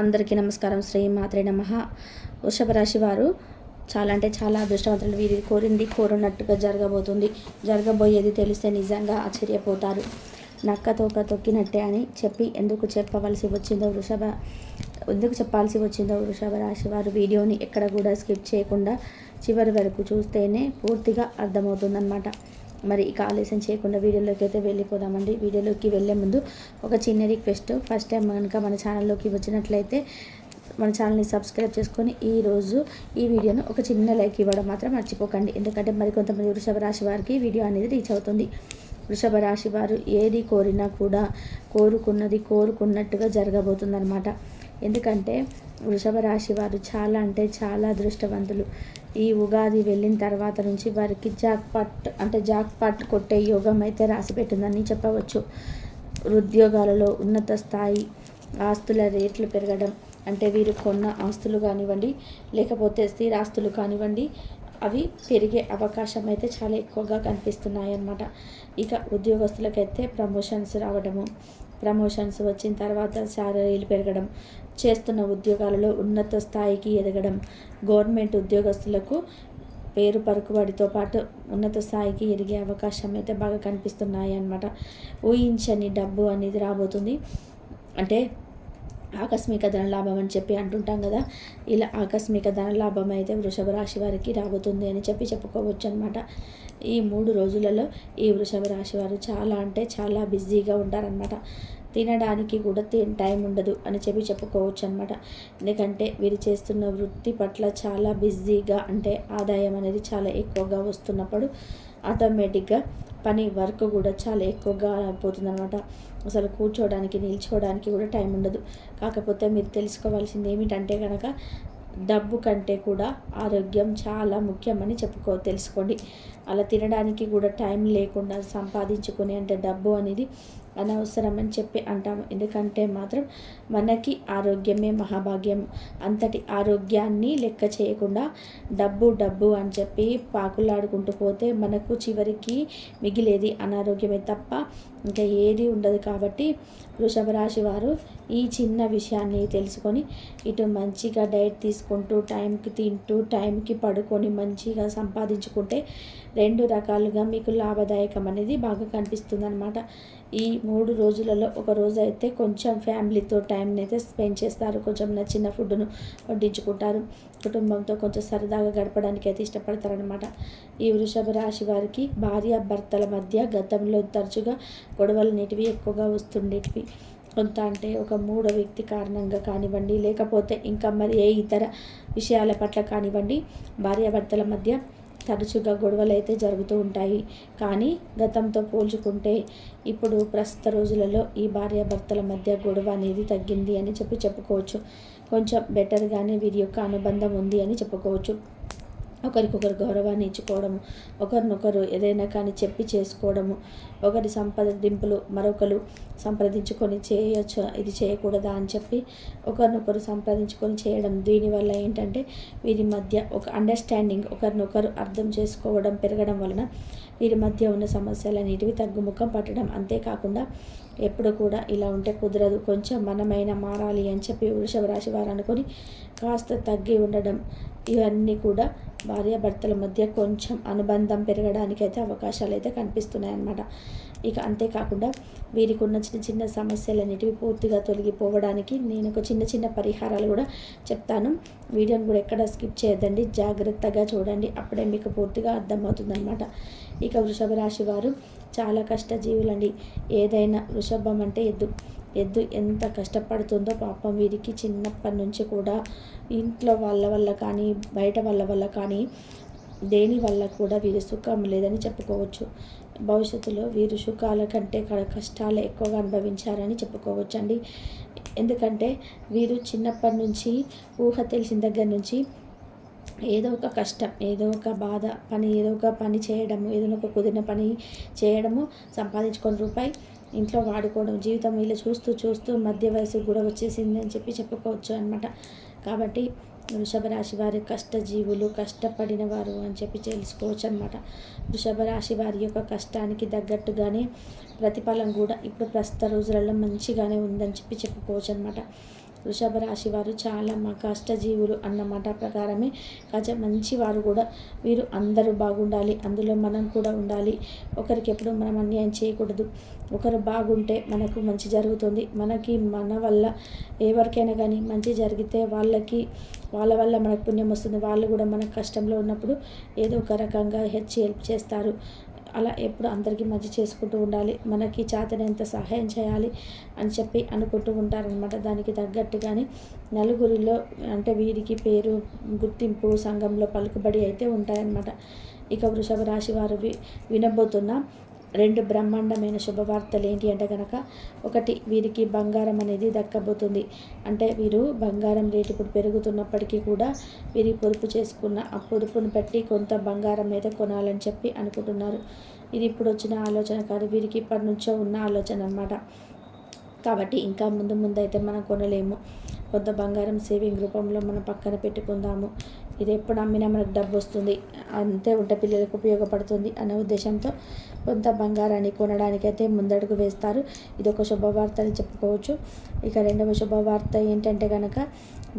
అందరికీ నమస్కారం. శ్రీ మాత్రే నమః. వృషభ రాశి వారు చాలా అంటే చాలా అదృష్టవంతులు. వీరి కోరింది కోరున్నట్టుగా జరగబోతుంది. జరగబోయేది తెలిస్తే నిజంగా ఆశ్చర్యపోతారు. నక్క తోక తొక్కినట్టే అని చెప్పి ఎందుకు చెప్పాల్సి వచ్చిందో వృషభ రాశి వారు వీడియోని ఎక్కడ కూడా స్కిప్ చేయకుండా చివరి వరకు చూస్తేనే పూర్తిగా అర్థమవుతుందన్నమాట. మరి ఇక ఆలస్యం చేయకుండా వీడియోలోకి అయితే వెళ్ళిపోదామండి. వీడియోలోకి వెళ్ళే ముందు ఒక చిన్న రిక్వెస్ట్. ఫస్ట్ టైం కనుక మన ఛానల్లోకి వచ్చినట్లయితే మన ఛానల్ని సబ్స్క్రైబ్ చేసుకొని ఈరోజు ఈ వీడియోను ఒక చిన్న లైక్ ఇవ్వడం మాత్రం మర్చిపోకండి. ఎందుకంటే మరి కొంతమంది వృషభ రాశి వారికి వీడియో అనేది రీచ్ అవుతుంది. వృషభ రాశి వారు ఏది కోరినా కూడా కోరుకున్నది కోరుకున్నట్టుగా జరగబోతుందన్నమాట. ఎందుకంటే వృషభ రాశి వారు చాలా అంటే చాలా అదృష్టవంతులు. ఈ ఉగాది వెళ్ళిన తర్వాత నుంచి వారికి జాక్పాట్ కొట్టే యోగం అయితే రాసిపెట్టిందని చెప్పవచ్చు. ఉద్యోగాలలో ఉన్నత స్థాయి, ఆస్తుల రేట్లు పెరగడం, అంటే వీరు కొన్న ఆస్తులు కానివ్వండి, లేకపోతే స్థిరాస్తులు కానివ్వండి, అవి పెరిగే అవకాశం అయితే చాలా ఎక్కువగా కనిపిస్తున్నాయి అన్నమాట. ఇక ఉద్యోగస్తులకైతే ప్రమోషన్స్ రావడము, ప్రమోషన్స్ వచ్చిన తర్వాత శాలరీలు పెరగడం, చేస్తున్న ఉద్యోగాలలో ఉన్నత స్థాయికి ఎదగడం, గవర్నమెంట్ ఉద్యోగస్తులకు పేరు పలుకుబడితో పాటు ఉన్నత స్థాయికి ఎదిగే అవకాశం అయితే బాగా కనిపిస్తున్నాయి అన్నమాట. ఊహించని డబ్బు అనేది రాబోతుంది. అంటే ఆకస్మిక ధనలాభం అని చెప్పి అంటుంటాం కదా, ఇలా ఆకస్మిక ధనలాభం అయితే వృషభ రాశి వారికి రాబోతుంది అని చెప్పుకోవచ్చు అనమాట. ఈ 3 రోజులలో ఈ వృషభ రాశి వారు చాలా అంటే చాలా బిజీగా ఉంటారనమాట. తినడానికి కూడా టైం ఉండదు అని చెప్పుకోవచ్చు అనమాట. ఎందుకంటే వీరు చేస్తున్న వృత్తి పట్ల చాలా బిజీగా, అంటే ఆదాయం అనేది చాలా ఎక్కువగా వస్తున్నప్పుడు ఆటోమేటిక్గా పని వర్క్ కూడా చాలా ఎక్కువగా అయిపోతుందన్నమాట. అసలు కూర్చోవడానికి నిల్చోవడానికి కూడా టైం ఉండదు. కాకపోతే మీరు తెలుసుకోవాల్సింది ఏమిటంటే కనుక డబ్బు కంటే కూడా ఆరోగ్యం చాలా ముఖ్యమని తెలుసుకోండి. అలా తినడానికి కూడా టైం లేకుండా సంపాదించుకునే అంటే డబ్బు అనేది అనవసరం అని చెప్పి అంటాము. ఎందుకంటే మాత్రం మనకి ఆరోగ్యమే మహాభాగ్యం. అంతటి ఆరోగ్యాన్ని లెక్క చేయకుండా డబ్బు అని చెప్పి పాకులాడుకుంటూ పోతే మనకు చివరికి మిగిలేది అనారోగ్యమే తప్ప ఇంకా ఏది ఉండదు. కాబట్టి వృషభ రాశి వారు ఈ చిన్న విషయాన్ని తెలుసుకొని ఇటు మంచిగా డైట్ తీసుకుంటూ, టైంకి తింటూ, టైంకి పడుకొని మంచిగా సంపాదించుకుంటే 2 రకాలుగా మీకు లాభదాయకం అనేది బాగా కనిపిస్తుంది అనమాట. ఈ 3 రోజులలో ఒక రోజు అయితే కొంచెం ఫ్యామిలీతో టైంని అయితే స్పెండ్ చేస్తారు. కొంచెం నచ్చిన ఫుడ్ను వడ్డించుకుంటారు. కుటుంబంతో కొంచెం సరదాగా గడపడానికి అయితే ఇష్టపడతారనమాట. ఈ వృషభ రాశి వారికి భార్యాభర్తల మధ్య గతంలో తరచుగా గొడవలు అనేటివి ఎక్కువగా వస్తుండేటివి. కొంత అంటే ఒక 3వ వ్యక్తి కారణంగా కానివ్వండి, లేకపోతే ఇంకా మరి ఏ ఇతర విషయాల పట్ల కానివ్వండి, భార్యాభర్తల మధ్య తరచుగా గొడవలు అయితే జరుగుతూ ఉంటాయి. కానీ గతంతో పోల్చుకుంటే ఇప్పుడు ప్రస్తుత రోజులలో ఈ భార్యాభర్తల మధ్య గొడవ అనేది తగ్గింది అని చెప్పుకోవచ్చు. కొంచెం బెటర్గానే వీరి యొక్క అనుబంధం ఉంది అని చెప్పుకోవచ్చు. ఒకరికొకరు గౌరవాన్ని ఇచ్చుకోవడము, ఒకరినొకరు ఏదైనా కానీ చెప్పి చేసుకోవడము, ఒకరి సంప్రదింపులు మరొకరు సంప్రదించుకొని చేయొచ్చు, ఇది చేయకూడదా అని చెప్పి ఒకరినొకరు సంప్రదించుకొని చేయడం. దీనివల్ల ఏంటంటే వీరి మధ్య ఒక అండర్స్టాండింగ్, ఒకరినొకరు అర్థం చేసుకోవడం పెరగడం వలన వీరి మధ్య ఉన్న సమస్యలన్నిటివి తగ్గుముఖం పట్టడం. అంతేకాకుండా ఎప్పుడు కూడా ఇలా ఉంటే కుదరదు, కొంచెం మనమైనా మారాలి అని చెప్పి వృషభ రాశి వారు అనుకొని కాస్త తగ్గి ఉండడం, ఇవన్నీ కూడా భార్యాభర్తల మధ్య కొంచెం అనుబంధం పెరగడానికి అయితే అవకాశాలు అయితే కనిపిస్తున్నాయి అన్నమాట. ఇక అంతేకాకుండా వీరికి ఉన్న చిన్న సమస్యలన్నిటివి పూర్తిగా తొలగిపోవడానికి నేను ఒక చిన్న పరిహారాలు కూడా చెప్తాను. వీడియోని కూడా ఎక్కడ స్కిప్ చేయొద్దండి, జాగ్రత్తగా చూడండి, అప్పుడే మీకు పూర్తిగా అర్థమవుతుందన్నమాట. ఇక వృషభ రాశి వారు చాలా కష్టజీవులండి. ఏదైనా వృషభం అంటే ఎద్దు ఎంత కష్టపడుతుందో పాపం. వీరికి చిన్నప్పటి నుంచి కూడా ఇంట్లో వాళ్ళ వల్ల కానీ, బయట వాళ్ళ వల్ల కానీ, దేని వల్ల కూడా వీరి సుఖం లేదని చెప్పుకోవచ్చు. భవిష్యత్తులో వీరు సుఖాల కంటే కష్టాలు ఎక్కువగా అనుభవించారని చెప్పుకోవచ్చండి. ఎందుకంటే వీరు చిన్నప్పటి నుంచి ఊహ తెలిసిన దగ్గర నుంచి ఏదో ఒక కష్టం, ఏదో ఒక బాధ ఏదో ఒక పని చేయడము, ఏదైనా ఒక కుదిరిన పని చేయడము, సంపాదించుకొని రూపాయి ఇంట్లో వాడుకోవడం, జీవితం వీళ్ళు చూస్తూ మధ్య వయసు కూడా వచ్చేసింది అని చెప్పుకోవచ్చు అనమాట. కాబట్టి వృషభ రాశి వారి కష్టజీవులు, కష్టపడిన వారు అని చెప్పి తెలుసుకోవచ్చు అనమాట. వృషభ రాశి వారి యొక్క కష్టానికి తగ్గట్టుగానే ప్రతిఫలం కూడా ఇప్పుడు ప్రస్తుత రోజులలో మంచిగానే ఉందని చెప్పుకోవచ్చు అనమాట. వృషభ రాశి వారు చాలా మా కష్టజీవులు అన్నమాట ప్రకారమే మంచి వారు కూడా. వీరు అందరూ బాగుండాలి, అందులో మనం కూడా ఉండాలి. ఒకరికి ఎప్పుడు మనం అన్యాయం చేయకూడదు. ఒకరు బాగుంటే మనకు మంచి జరుగుతుంది. మనకి మన వల్ల ఎవరికైనా కానీ మంచి జరిగితే వాళ్ళ వల్ల మనకు పుణ్యం వస్తుంది. వాళ్ళు కూడా మన కష్టంలో ఉన్నప్పుడు ఏదో ఒక రకంగా హెల్ప్ చేస్తారు. అలా ఎప్పుడు అందరికీ మంచి చేసుకుంటూ ఉండాలి, మనకి చేతనైనంత సహాయం చేయాలి అని చెప్పి అనుకుంటూ ఉంటారనమాట. దానికి తగ్గట్టుగానే నలుగురిలో అంటే వీరికి పేరు, గుర్తింపు, సంఘంలో పలుకుబడి అయితే ఉంటాయన్నమాట. ఇక వృషభ రాశి వారు వినబోతున్న 2 బ్రహ్మాండమైన శుభవార్తలు ఏంటి అంటే కనుక, ఒకటి వీరికి బంగారం అనేది దక్కబోతుంది. అంటే వీరు బంగారం రేటు ఇప్పుడు పెరుగుతున్నప్పటికీ కూడా వీరి పొదుపు చేసుకున్న ఆ పొదుపును బట్టి కొంత బంగారం అయితే కొనాలని చెప్పి అనుకుంటున్నారు. ఇది ఇప్పుడు వచ్చిన ఆలోచన కాదు, వీరికి ఇప్పటి నుంచో ఉన్న ఆలోచన అన్నమాట. కాబట్టి ఇంకా ముందు అయితే మనం కొనలేము. కొంత బంగారం సేవింగ్ రూపంలో మనం పక్కన పెట్టుకుందాము. ఇది ఎప్పుడు అమ్మినా మనకు డబ్బు వస్తుంది, అంతే ఉంటే పిల్లలకు ఉపయోగపడుతుంది అనే ఉద్దేశంతో కొంత బంగారాన్ని కొనడానికైతే ముందడుగు వేస్తారు. ఇది ఒక శుభవార్త అని చెప్పుకోవచ్చు. ఇక రెండవ శుభవార్త ఏంటంటే కనుక,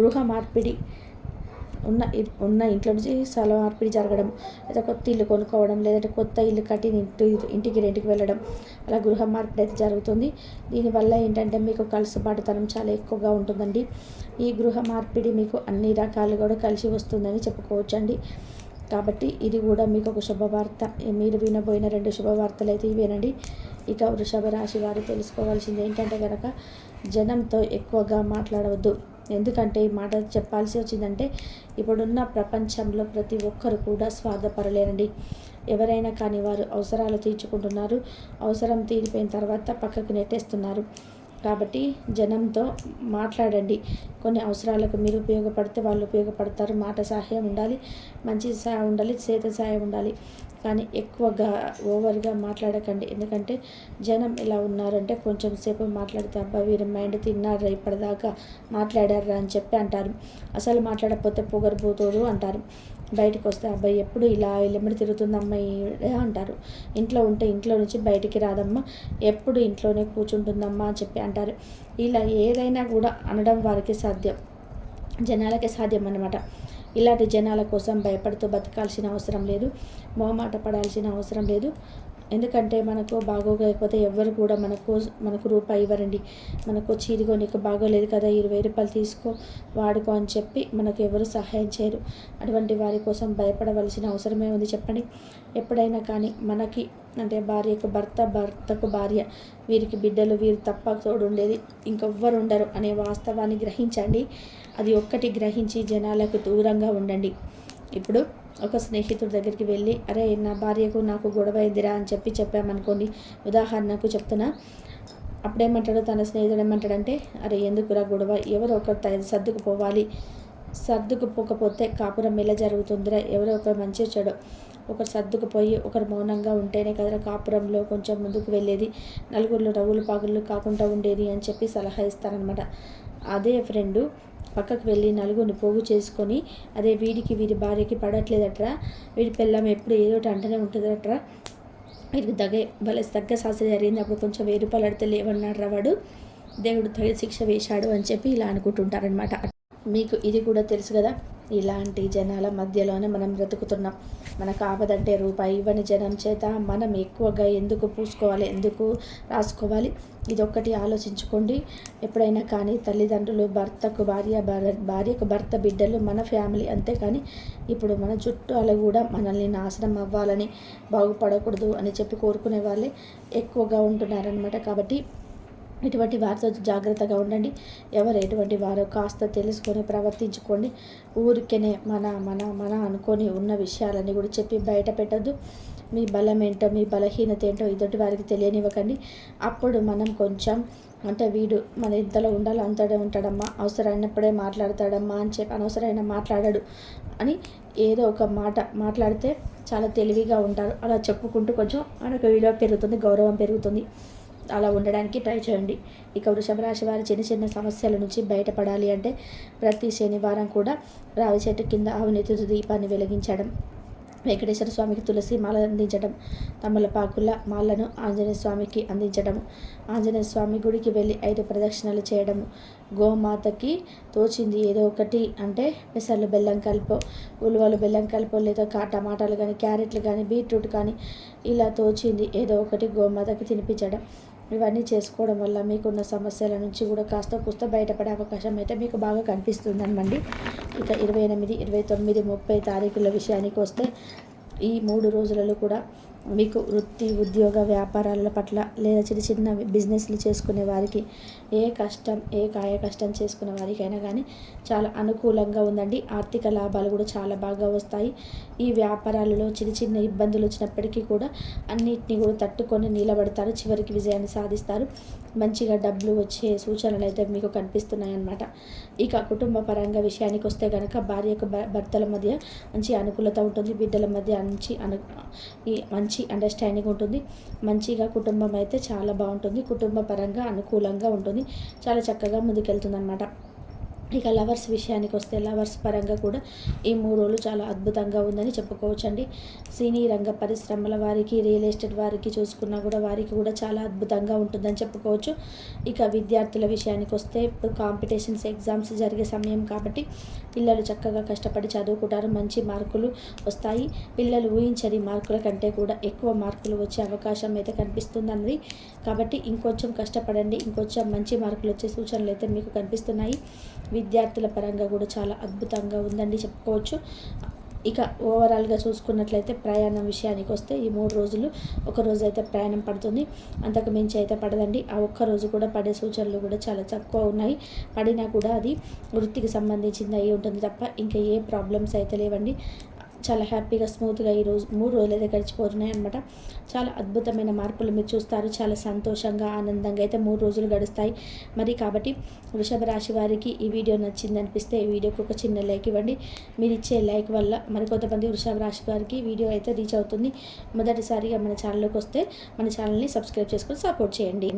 గృహ మార్పిడి ఉన్న ఇంట్లో నుంచి స్థల మార్పిడి జరగడం, లేదా కొత్త ఇల్లు కొనుక్కోవడం, లేదంటే కొత్త ఇల్లు కట్టి ఇంటికి రెంట్కి వెళ్ళడం, అలా గృహ మార్పిడి అయితే జరుగుతుంది. దీనివల్ల ఏంటంటే మీకు కలుసుబాటుతనం చాలా ఎక్కువగా ఉంటుందండి. ఈ గృహ మార్పిడి మీకు అన్ని రకాలు కూడా కలిసి వస్తుందని చెప్పుకోవచ్చండి. కాబట్టి ఇది కూడా మీకు ఒక శుభవార్త. మీరు వినబోయిన 2 శుభవార్తలు అయితే ఇవేనండి. ఇక వృషభ రాశి వారు తెలుసుకోవాల్సింది ఏంటంటే కనుక, జనంతో ఎక్కువగా మాట్లాడవద్దు. ఎందుకంటే ఈ మాట చెప్పాల్సి వచ్చిందంటే, ఇప్పుడున్న ప్రపంచంలో ప్రతి ఒక్కరు కూడా స్వార్థపరలేనండి. ఎవరైనా కానీ వారు అవసరాలు తీర్చుకుంటున్నారు, అవసరం తీరిపోయిన తర్వాత పక్కకు నెట్టేస్తున్నారు. కాబట్టి జనంతో మాట్లాడండి. కొన్ని అవసరాలకు మీరు ఉపయోగపడితే వాళ్ళు ఉపయోగపడతారు. మాట సహాయం ఉండాలి, మంచి సహాయం ఉండాలి, చేత సహాయం ఉండాలి. కానీ ఎక్కువగా ఓవర్గా మాట్లాడకండి. ఎందుకంటే జనం ఎలా ఉన్నారంటే, కొంచెం సేపు మాట్లాడితే అబ్బా వీరి మైండ్ తిన్నారా ఇప్పటిదాకా మాట్లాడారా అని చెప్పి అంటారు. అసలు మాట్లాడకపోతే పొగరుబోతోడు అంటారు. బయటకు వస్తే అబ్బాయి ఎప్పుడు ఇలా ఎలిమిడి తిరుగుతుందమ్మా అంటారు. ఇంట్లో ఉంటే ఇంట్లో నుంచి బయటికి రాదమ్మా, ఎప్పుడు ఇంట్లోనే కూర్చుంటుందమ్మా అని చెప్పి అంటారు. ఇలా ఏదైనా కూడా అనడం వారికి సాధ్యం, జనాలకే సాధ్యం అన్నమాట. ఇలాంటి జనాల కోసం భయపడుతూ బతకాల్సిన అవసరం లేదు, మొహమాట పడాల్సిన అవసరం లేదు. ఎందుకంటే మనకు బాగోకపోతే ఎవ్వరు కూడా మనకు రూపాయి ఇవ్వరండి. మనకు చీరిగో నీకు బాగోలేదు కదా 20 రూపాయలు తీసుకో వాడుకో అని చెప్పి మనకు ఎవరు సహాయం చేయరు. అటువంటి వారి కోసం భయపడవలసిన అవసరమే ఉంది చెప్పండి. ఎప్పుడైనా కానీ మనకి అంటే భార్యకు భర్త, భర్తకు భార్య, వీరికి బిడ్డలు, వీరు తప్ప తోడు ఉండేది ఇంకెవ్వరు ఉండరు అనే వాస్తవాన్ని గ్రహించండి. అది ఒక్కటి గ్రహించి జనాలకు దూరంగా ఉండండి. ఇప్పుడు ఒక స్నేహితుడి దగ్గరికి వెళ్ళి, అరే నా భార్యకు నాకు గొడవ అయిందిరా అని చెప్పామనుకోండి, ఉదాహరణకు చెప్తున్నా. అప్పుడేమంటాడు తన స్నేహితుడు ఏమంటాడంటే, అరే ఎందుకురా గొడవ, ఎవరో ఒకరు సర్దుకుపోవాలి, సర్దుకుపోకపోతే కాపురం ఎలా జరుగుతుందిరా, ఎవరో ఒకరు మంచి చెడు ఒకరు సర్దుకుపోయి ఒకరు మౌనంగా ఉంటేనే కదా కాపురంలో కొంచెం ముందుకు వెళ్ళేది, నలుగురిలో రవ్వులు పాగులు కాకుండా ఉండేది అని చెప్పి సలహా ఇస్తారనమాట. అదే ఫ్రెండు పక్కకు వెళ్ళి నలుగురిని పోగు చేసుకొని, అదే వీడికి వీరి భార్యకి పడట్లేదట్రా, వీడి పిల్లం ఎప్పుడు ఏదో అంటనే ఉంటుందట్రా, వీడికి తగ్గ శాస్త్ర జరిగింది, అప్పుడు కొంచెం 1000 రూపాయలు అడితే లేవన్నాడు వాడు, దేవుడు తగిన శిక్ష వేశాడు అని చెప్పి ఇలా అనుకుంటుంటారనమాట. మీకు ఇది కూడా తెలుసు కదా, ఇలాంటి జనాల మధ్యలోనే మనం బ్రతుకుతున్నాం. మనకు ఆపదంటే రూపాయి ఇవ్వని జనం చేత మనం ఎక్కువగా ఎందుకు పూసుకోవాలి, ఎందుకు రాసుకోవాలి? ఇదొక్కటి ఆలోచించుకోండి. ఎప్పుడైనా కానీ తల్లిదండ్రులు, భర్తకు భార్య, భార్యకు భర్త, బిడ్డలు మన ఫ్యామిలీ, అంతేకాని ఇప్పుడు మన చుట్టాలు కూడా మనల్ని నాశనం అవ్వాలని, బాగుపడకూడదు అని చెప్పి కోరుకునే వాళ్ళే ఎక్కువగా ఉంటున్నారనమాట. కాబట్టి ఇటువంటి వారితో జాగ్రత్తగా ఉండండి. ఎవరు ఎటువంటి వారో కాస్త తెలుసుకొని ప్రవర్తించుకోండి. ఊరికేనే మన అనుకొని ఉన్న విషయాలన్నీ కూడా చెప్పి బయట పెట్టద్దు. మీ బలం ఏంటో, మీ బలహీనత ఏంటో ఎదుటి వారికి తెలియనివ్వకండి. అప్పుడు మనం కొంచెం అంటే వీడు మన ఇంతలో ఉండాలి, అంతడే ఉంటాడమ్మా, అవసరమైనప్పుడే మాట్లాడతాడమ్మా అని చెప్పి అనవసరమైన మాట్లాడాడు అని ఏదో ఒక మాట మాట్లాడితే చాలా తెలివిగా ఉంటారు. అలా చెప్పుకుంటూ కొంచెం మనకు విలువ పెరుగుతుంది, గౌరవం పెరుగుతుంది. అలా ఉండడానికి ట్రై చేయండి. ఇక వృషభ రాశి వారి చిన్న సమస్యల నుంచి బయటపడాలి అంటే ప్రతి శనివారం కూడా రావి చెట్టు కింద ఆవునేతితో దీపాన్ని వెలిగించడం, వెంకటేశ్వర స్వామికి తులసి మాల అందించడం, తమలపాకుల మాలను ఆంజనేయ స్వామికి అందించడం, ఆంజనేయ స్వామి గుడికి వెళ్ళి 5 ప్రదక్షిణలు చేయడము, గోమాతకి తోచింది ఏదో ఒకటి అంటే పెసర్లు బెల్లం కలిపో, ఉలువలు బెల్లం కలిపో, లేదా టమాటాలు కానీ, క్యారెట్లు కానీ, బీట్రూట్ కానీ ఇలా తోచింది ఏదో ఒకటి గోమాతకి తినిపించడం. ఇవన్నీ చేసుకోవడం వల్ల మీకున్న సమస్యల నుంచి కూడా కాస్త కూస్త బయటపడే అవకాశం అయితే మీకు బాగా కనిపిస్తుందనమండి. ఇక 28, 29, 30 తారీఖుల విషయానికి వస్తే ఈ 3 రోజులలో కూడా మీకు వృత్తి, ఉద్యోగ, వ్యాపారాల పట్ల లేదా చిన్న చిన్న బిజినెస్లు చేసుకునే వారికి కాయ కష్టం చేసుకునే వారికైనా కానీ చాలా అనుకూలంగా ఉందండి. ఆర్థిక లాభాలు కూడా చాలా బాగా వస్తాయి. ఈ వ్యాపారాలలో చిన్న చిన్న ఇబ్బందులు వచ్చినప్పటికీ కూడా అన్నిటిని కూడా తట్టుకొని నిలబడతారు. చివరికి విజయాన్ని సాధిస్తారు. మంచిగా డబ్బులు వచ్చే సూచనలు అయితే మీకు కనిపిస్తున్నాయి అన్నమాట. ఇక కుటుంబ పరంగా విషయానికి వస్తే కనుక భార్యకు భర్తల మధ్య మంచి అనుకూలత ఉంటుంది. బిడ్డల మధ్య మంచి అండర్స్టాండింగ్ ఉంటుంది. మంచిగా కుటుంబం అయితే చాలా బాగుంటుంది. కుటుంబ పరంగా అనుకూలంగా ఉంటుంది. చాలా చక్కగా ముందుకెళ్తుంది అన్నమాట. ఇక లవర్స్ విషయానికి వస్తే లవర్స్ పరంగా కూడా ఈ 3 రోజులు చాలా అద్భుతంగా ఉందని చెప్పుకోవచ్చండి. సినీ రంగ పరిశ్రమల వారికి, రియల్ ఎస్టేట్ వారికి చూసుకున్నా కూడా వారికి కూడా చాలా అద్భుతంగా ఉంటుందని చెప్పుకోవచ్చు. ఇక విద్యార్థుల విషయానికి వస్తే ఇప్పుడు కాంపిటీషన్స్ ఎగ్జామ్స్ జరిగే సమయం కాబట్టి పిల్లలు చక్కగా కష్టపడి చదువుకుంటారు. మంచి మార్కులు వస్తాయి. పిల్లలు ఊహించని మార్కుల కంటే కూడా ఎక్కువ మార్కులు వచ్చే అవకాశం అయితే కనిపిస్తుందండి. కాబట్టి ఇంకొంచెం కష్టపడండి. ఇంకొంచెం మంచి మార్కులు వచ్చే సూచనలు అయితే మీకు కనిపిస్తున్నాయి. విద్యార్థుల పరంగా కూడా చాలా అద్భుతంగా ఉందండి చెప్పుకోవచ్చు. ఇక ఓవరాల్గా చూసుకున్నట్లయితే ప్రయాణం విషయానికి వస్తే ఈ 3 రోజులు ఒక రోజు అయితే ప్రయాణం పడుతుంది. అంతకు మించి అయితే పడదండి. ఆ ఒక్క రోజు కూడా పడే సూచనలు కూడా చాలా తక్కువ ఉన్నాయి. పడినా కూడా అది వృత్తికి సంబంధించింది అయి ఉంటుంది తప్ప ఇంకా ఏ ప్రాబ్లమ్స్ అయితే లేవండి. చాలా హ్యాపీగా స్మూత్గా ఈరోజు 3 రోజులు అయితే గడిచిపోతున్నాయి అనమాట. చాలా అద్భుతమైన మార్పులు మీరు చూస్తారు. చాలా సంతోషంగా, ఆనందంగా అయితే 3 రోజులు గడుస్తాయి. మరి కాబట్టి వృషభ రాశి వారికి ఈ వీడియో నచ్చింది అనిపిస్తే ఈ వీడియోకి ఒక చిన్న లైక్ ఇవ్వండి. మీరు ఇచ్చే లైక్ వల్ల మరి కొంతమంది వృషభ రాశి వారికి వీడియో అయితే రీచ్ అవుతుంది. మొదటిసారిగా మన ఛానల్లోకి వస్తే మన ఛానల్ని సబ్స్క్రైబ్ చేసుకొని సపోర్ట్ చేయండి.